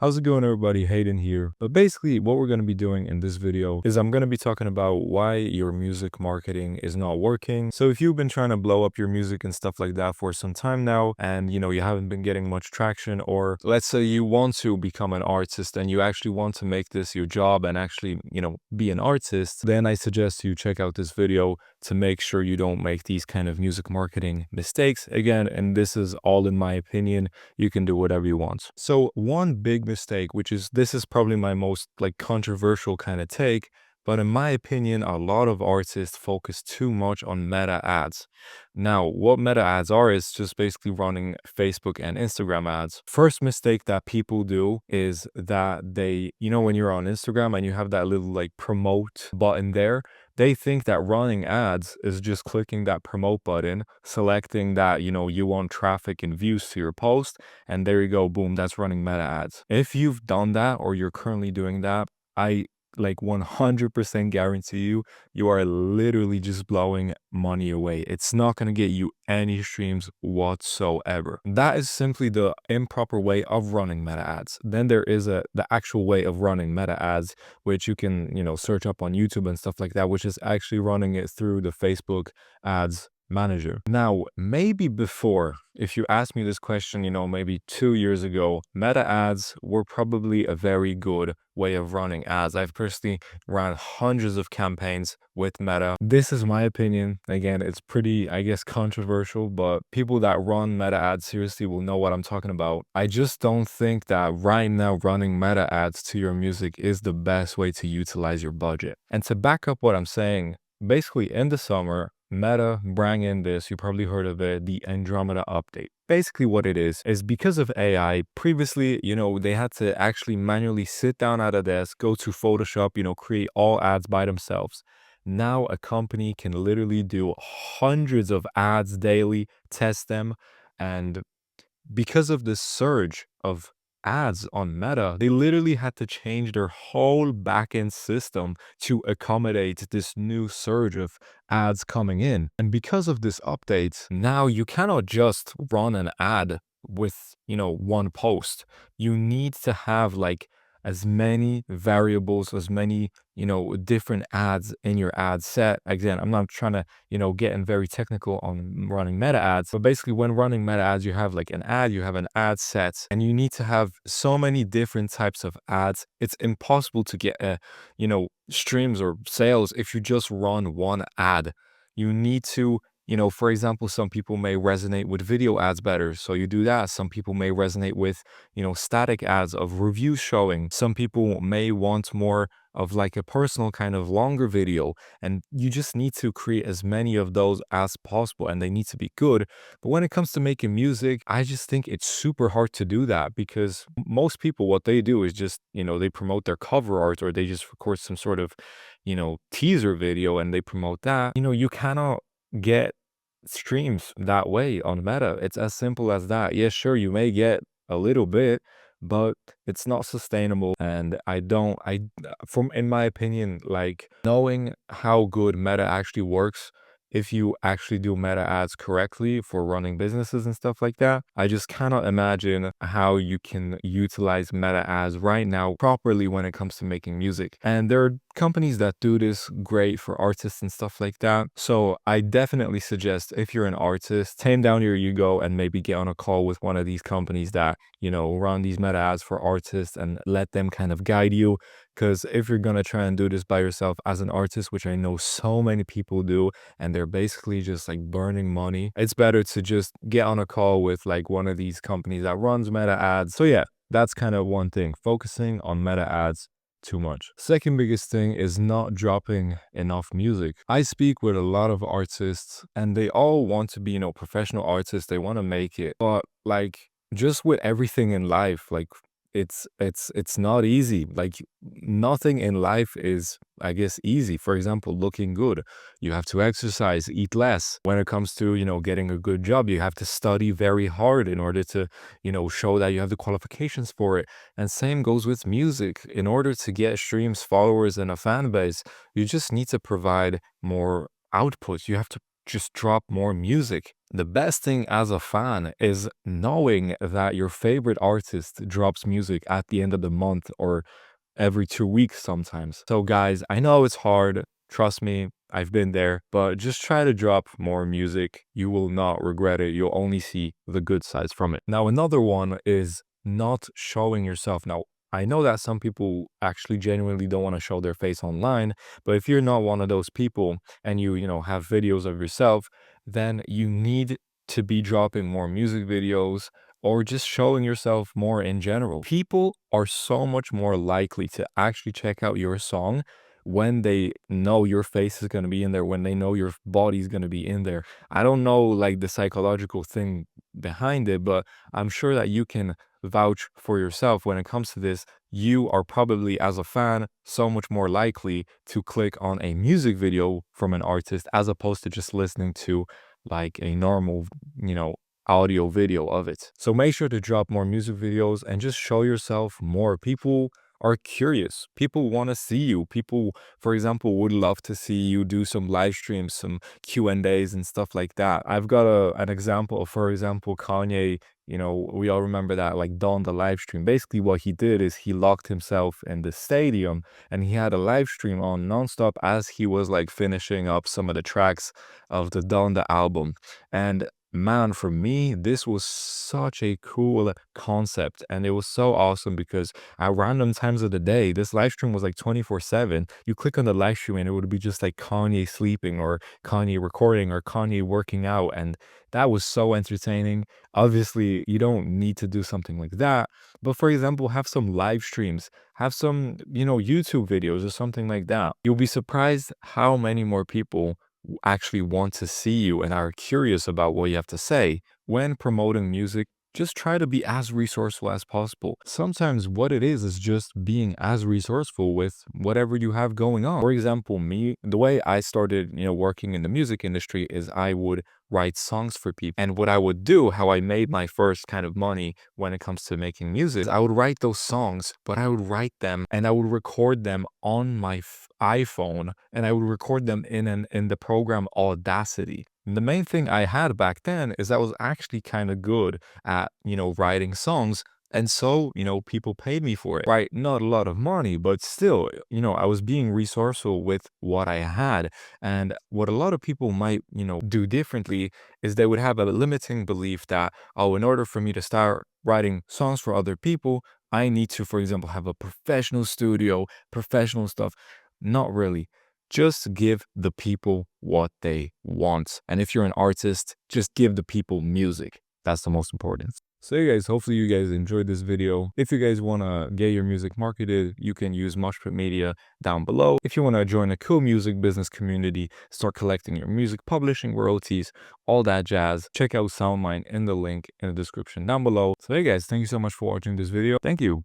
How's it going, everybody? Hayden here. But basically, what we're going to be doing in this video is I'm going to be talking about why your music marketing is not working. So if you've been trying to blow up your music and stuff like that for some time now, and you haven't been getting much traction, or let's say you want to become an artist and you actually want to make this your job and actually, be an artist, then I suggest you check out this video to make sure you don't make these kind of music marketing mistakes again. And this is all in my opinion. You can do whatever you want. So one big mistake, this is probably my most controversial kind of take, but in my opinion, a lot of artists focus too much on meta ads. Now, what meta ads are is just basically running Facebook and Instagram ads. First mistake that people do is that when you're on Instagram and you have that little promote button there, they think that running ads is just clicking that promote button, selecting that, you want traffic and views to your post, and there you go, boom, that's running meta ads. If you've done that or you're currently doing that, I 100% guarantee you are literally just blowing money away. It's not going to get you any streams whatsoever. That is simply the improper way of running meta ads. Then there is the actual way of running meta ads, which you can, search up on YouTube and stuff like that, which is actually running it through the Facebook ads manager. Now, maybe before, if you asked me this question, maybe 2 years ago, meta ads were probably a very good way of running ads. I've personally ran hundreds of campaigns with meta. This is my opinion. Again, it's pretty, I guess, controversial, but people that run meta ads seriously will know what I'm talking about. I just don't think that right now running meta ads to your music is the best way to utilize your budget. And to back up what I'm saying, basically in the summer, Meta brought in this, you probably heard of it, the Andromeda update. Basically what it is because of AI, previously, they had to actually manually sit down at a desk, go to Photoshop, create all ads by themselves. Now a company can literally do hundreds of ads daily, test them, and because of this surge of ads on Meta, they literally had to change their whole backend system to accommodate this new surge of ads coming in. And because of this update, now you cannot just run an ad with, one post. You need to have as many variables, as many, different ads in your ad set. Again, I'm not trying to, get in very technical on running meta ads, but basically when running meta ads, you have an ad, you have an ad set, and you need to have so many different types of ads. It's impossible to get, streams or sales if you just run one ad. You need to, for example, some people may resonate with video ads better, so you do that. Some people may resonate with, static ads of reviews showing. Some people may want more of a personal kind of longer video, and you just need to create as many of those as possible, and they need to be good. But when it comes to making music, I just think it's super hard to do that because most people, what they do is just, they promote their cover art or they just record some sort of, teaser video and they promote that. You cannot get streams that way on Meta. It's as simple as that. Yeah, sure, you may get a little bit, but it's not sustainable. And from in my opinion, knowing how good Meta actually works, if you actually do meta ads correctly for running businesses and stuff like that, I just cannot imagine how you can utilize meta ads right now properly when it comes to making music. And there are companies that do this great for artists and stuff like that. So I definitely suggest, if you're an artist, tame down your ego and maybe get on a call with one of these companies that, run these meta ads for artists and let them kind of guide you. Because if you're going to try and do this by yourself as an artist, which I know so many people do, and they're basically just burning money, it's better to just get on a call with one of these companies that runs meta ads. So yeah, that's kind of one thing, focusing on meta ads too much. Second biggest thing is not dropping enough music. I speak with a lot of artists and they all want to be, professional artists. They want to make it, but just with everything in life, it's not easy. Nothing in life is, I guess, easy. For example, looking good, you have to exercise, eat less. When it comes to, getting a good job, you have to study very hard in order to, show that you have the qualifications for it. And same goes with music. In order to get streams, followers, and a fan base, you just need to provide more output. You have to just drop more music. The best thing as a fan is knowing that your favorite artist drops music at the end of the month or every 2 weeks sometimes. So guys, I know it's hard. Trust me, I've been there, but just try to drop more music. You will not regret it. You'll only see the good sides from it. Now, another one is not showing yourself. Now, I know that some people actually genuinely don't want to show their face online, but if you're not one of those people and you have videos of yourself, then you need to be dropping more music videos or just showing yourself more in general. People are so much more likely to actually check out your song when they know your face is going to be in there, when they know your body's going to be in there. I don't know like the psychological thing behind it, but I'm sure that you can vouch for yourself when it comes to this. You are probably, as a fan, so much more likely to click on a music video from an artist as opposed to just listening to like a normal, audio video of it. So make sure to drop more music videos and just show yourself more. People are curious. People want to see you. People, for example, would love to see you do some live streams, some Q&As and stuff like that. I've got an example of, for example, Kanye. We all remember that, like, Dawn the live stream. Basically, what he did is he locked himself in the stadium and he had a live stream on nonstop as he was like finishing up some of the tracks of the Dawn the album. And man, for me, this was such a cool concept and it was so awesome because at random times of the day, this live stream was like 24/7. You click on the live stream and it would be just like Kanye sleeping or Kanye recording or Kanye working out. And that was so entertaining. Obviously, you don't need to do something like that. But for example, have some live streams, have some, YouTube videos or something like that. You'll be surprised how many more people actually want to see you and are curious about what you have to say. When promoting music, just try to be as resourceful as possible. Sometimes what it is just being as resourceful with whatever you have going on. For example, me, the way I started, working in the music industry is I would write songs for people. And what I would do, how I made my first kind of money when it comes to making music, is I would write those songs, but I would write them and I would record them on my iPhone and I would record them in the program Audacity. And the main thing I had back then is I was actually kind of good at, writing songs. And so, people paid me for it, right? Not a lot of money, but still, I was being resourceful with what I had. And what a lot of people might, do differently is they would have a limiting belief that, oh, in order for me to start writing songs for other people, I need to, for example, have a professional studio, professional stuff. Not really. Just give the people what they want. And if you're an artist, just give the people music. That's the most important. So yeah, guys, hopefully you guys enjoyed this video. If you guys want to get your music marketed, you can use Mushpit Media down below. If you want to join a cool music business community, start collecting your music publishing royalties, all that jazz, check out SoundMine in the link in the description down below. So hey guys, thank you so much for watching this video. Thank you.